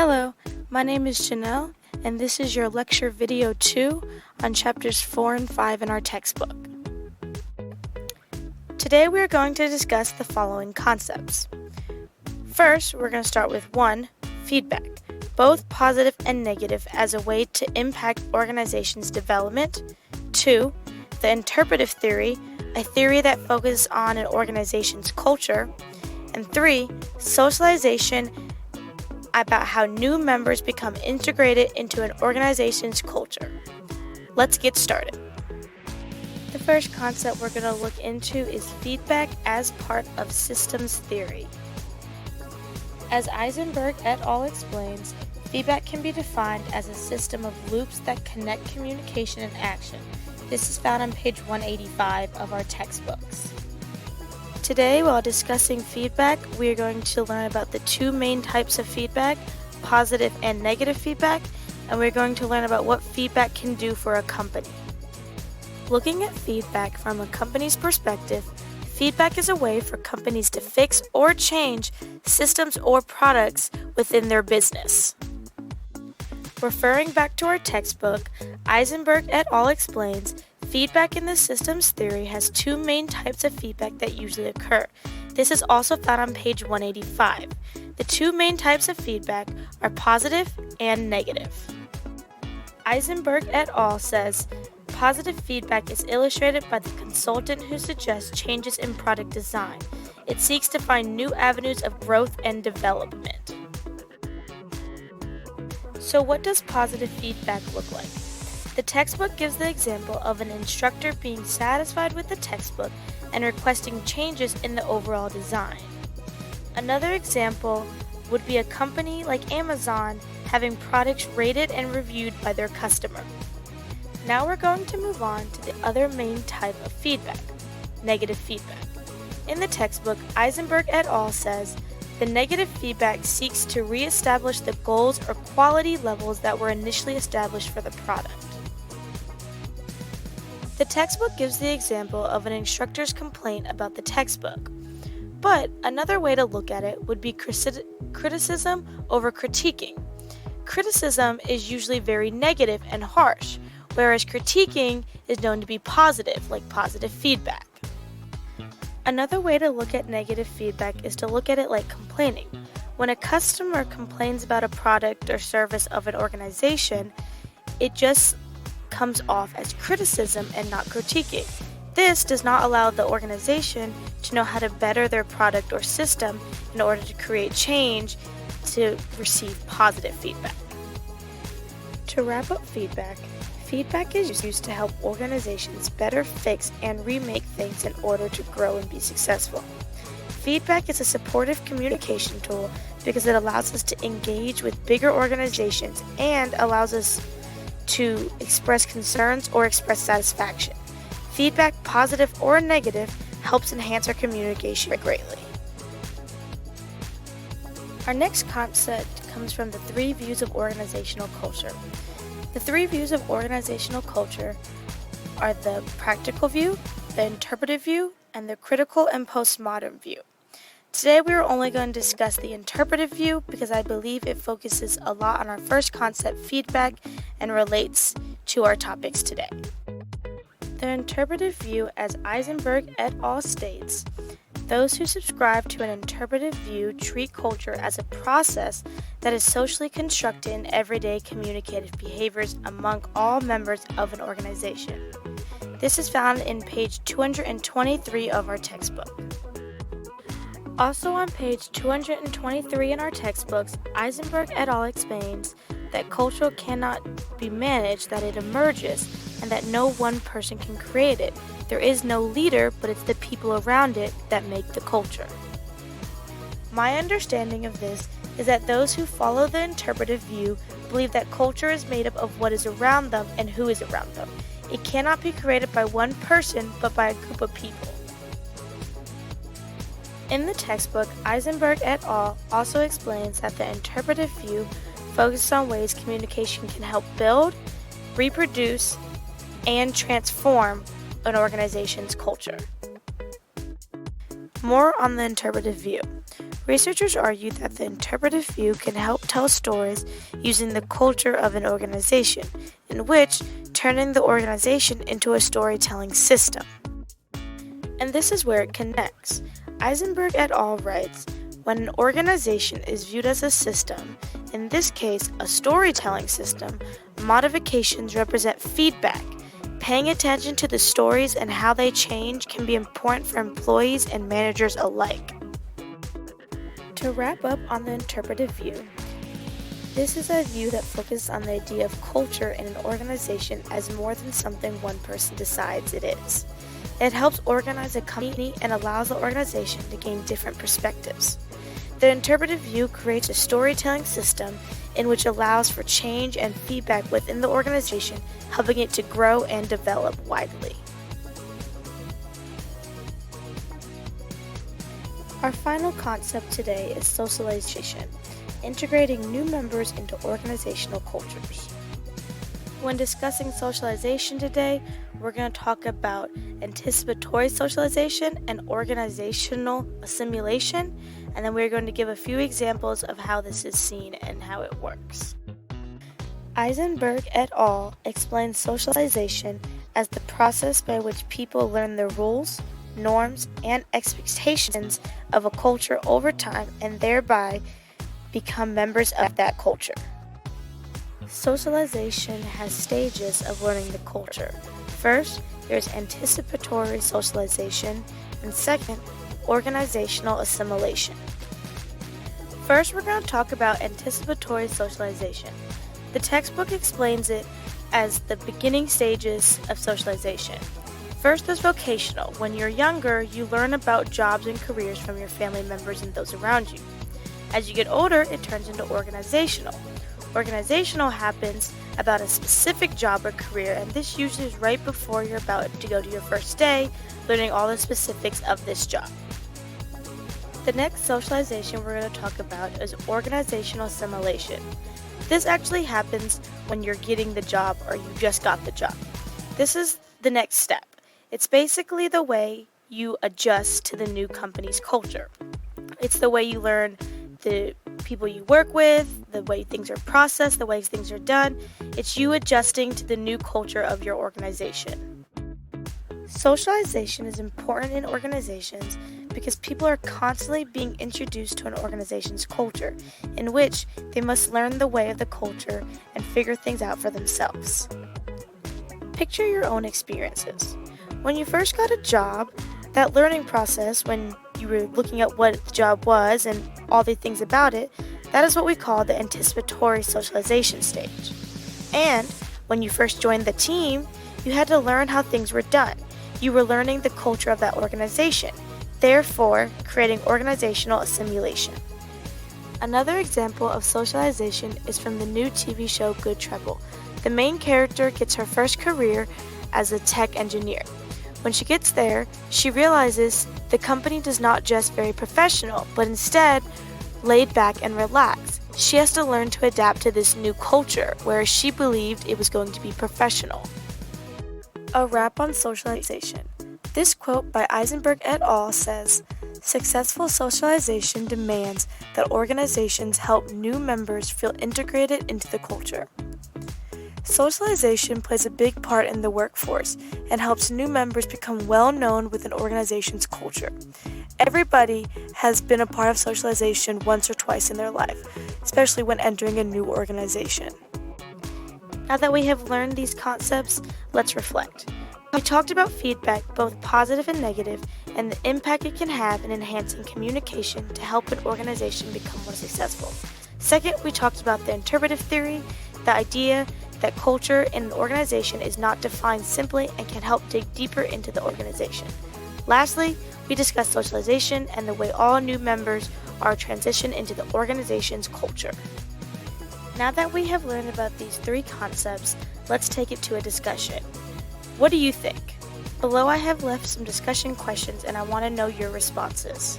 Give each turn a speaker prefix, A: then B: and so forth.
A: Hello, my name is Janelle, and this is your lecture video 2 on chapters 4 and 5 in our textbook. Today we are going to discuss the following concepts. First, we're going to start with 1, feedback, both positive and negative as a way to impact organizations' development. 2, the interpretive theory, a theory that focuses on an organization's culture. And 3, socialization, about how new members become integrated into an organization's culture. Let's get started. The first concept we're going to look into is feedback as part of systems theory. As Eisenberg et al. Explains, feedback can be defined as a system of loops that connect communication and action. This is found on page 185 of our textbooks. Today, while discussing feedback, we are going to learn about the 2 main types of feedback, positive and negative feedback, and we're going to learn about what feedback can do for a company. Looking at feedback from a company's perspective, feedback is a way for companies to fix or change systems or products within their business. Referring back to our textbook, Eisenberg et al. Explains, feedback in the systems theory has 2 main types of feedback that usually occur. This is also found on page 185. The 2 main types of feedback are positive and negative. Eisenberg et al. Says, positive feedback is illustrated by the consultant who suggests changes in product design. It seeks to find new avenues of growth and development. So what does positive feedback look like? The textbook gives the example of an instructor being satisfied with the textbook and requesting changes in the overall design. Another example would be a company like Amazon having products rated and reviewed by their customer. Now we're going to move on to the other main type of feedback, negative feedback. In the textbook, Eisenberg et al. Says, the negative feedback seeks to re-establish the goals or quality levels that were initially established for the product. The textbook gives the example of an instructor's complaint about the textbook. But another way to look at it would be criticism over critiquing. Criticism is usually very negative and harsh, whereas critiquing is known to be positive, like positive feedback. Another way to look at negative feedback is to look at it like complaining. When a customer complains about a product or service of an organization, it just comes off as criticism and not critiquing. This does not allow the organization to know how to better their product or system in order to create change to receive positive feedback. To wrap up feedback is used to help organizations better fix and remake things in order to grow and be successful. Feedback is a supportive communication tool because it allows us to engage with bigger organizations and allows us to express concerns or express satisfaction. Feedback, positive or negative, helps enhance our communication greatly. Our next concept comes from the 3 views of organizational culture. The 3 views of organizational culture are the practical view, the interpretive view, and the critical and postmodern view. Today we are only going to discuss the interpretive view because I believe it focuses a lot on our first concept, feedback, and relates to our topics today. The interpretive view, as Eisenberg et al. States, those who subscribe to an interpretive view treat culture as a process that is socially constructed in everyday communicative behaviors among all members of an organization. This is found in page 223 of our textbook. Also on page 223 in our textbooks, Eisenberg et al. Explains that culture cannot be managed, that it emerges, and that no one person can create it. There is no leader, but it's the people around it that make the culture. My understanding of this is that those who follow the interpretive view believe that culture is made up of what is around them and who is around them. It cannot be created by one person, but by a group of people. In the textbook, Eisenberg et al. Also explains that the interpretive view focuses on ways communication can help build, reproduce, and transform an organization's culture. More on the interpretive view. Researchers argue that the interpretive view can help tell stories using the culture of an organization, in which turning the organization into a storytelling system. And this is where it connects. Eisenberg et al. Writes, when an organization is viewed as a system, in this case a storytelling system, modifications represent feedback. Paying attention to the stories and how they change can be important for employees and managers alike. To wrap up on the interpretive view, this is a view that focuses on the idea of culture in an organization as more than something one person decides it is. It helps organize a company and allows the organization to gain different perspectives. The interpretive view creates a storytelling system in which allows for change and feedback within the organization, helping it to grow and develop widely. Our final concept today is socialization, integrating new members into organizational cultures. When discussing socialization today, we're going to talk about anticipatory socialization and organizational assimilation, and then we're going to give a few examples of how this is seen and how it works. Eisenberg et al. Explains socialization as the process by which people learn the rules, norms, and expectations of a culture over time and thereby become members of that culture. Socialization has stages of learning the culture. First, there's anticipatory socialization, and second, organizational assimilation. First, we're going to talk about anticipatory socialization. The textbook explains it as the beginning stages of socialization. First, there's vocational. When you're younger, you learn about jobs and careers from your family members and those around you. As you get older, it turns into organizational. Organizational happens about a specific job or career, and this usually is right before you're about to go to your first day, learning all the specifics of this job. The next socialization we're going to talk about is organizational assimilation. This actually happens when you're getting the job or you just got the job. This is the next step. It's basically the way you adjust to the new company's culture. It's the way you learn the people you work with, the way things are processed, the way things are done. It's you adjusting to the new culture of your organization. Socialization is important in organizations because people are constantly being introduced to an organization's culture, in which they must learn the way of the culture and figure things out for themselves. Picture your own experiences. When you first got a job, that learning process, when you were looking at what the job was and all the things about it, that is what we call the anticipatory socialization stage. And when you first joined the team, you had to learn how things were done. You were learning the culture of that organization, therefore creating organizational assimilation. Another example of socialization is from the new TV show Good Trouble. The main character gets her first career as a tech engineer. When she gets there, she realizes the company does not just very professional, but instead laid back and relaxed. She has to learn to adapt to this new culture, whereas she believed it was going to be professional. A wrap on socialization. This quote by Eisenberg et al. Says, "Successful socialization demands that organizations help new members feel integrated into the culture." Socialization plays a big part in the workforce and helps new members become well known with an organization's culture. Everybody has been a part of socialization once or twice in their life, especially when entering a new organization. Now that we have learned these concepts, let's reflect. We talked about feedback, both positive and negative, and the impact it can have in enhancing communication to help an organization become more successful. Second, we talked about the interpretive theory, the idea that culture in an organization is not defined simply and can help dig deeper into the organization. Lastly, we discussed socialization and the way all new members are transitioned into the organization's culture. Now that we have learned about these three concepts, let's take it to a discussion. What do you think? Below I have left some discussion questions and I want to know your responses.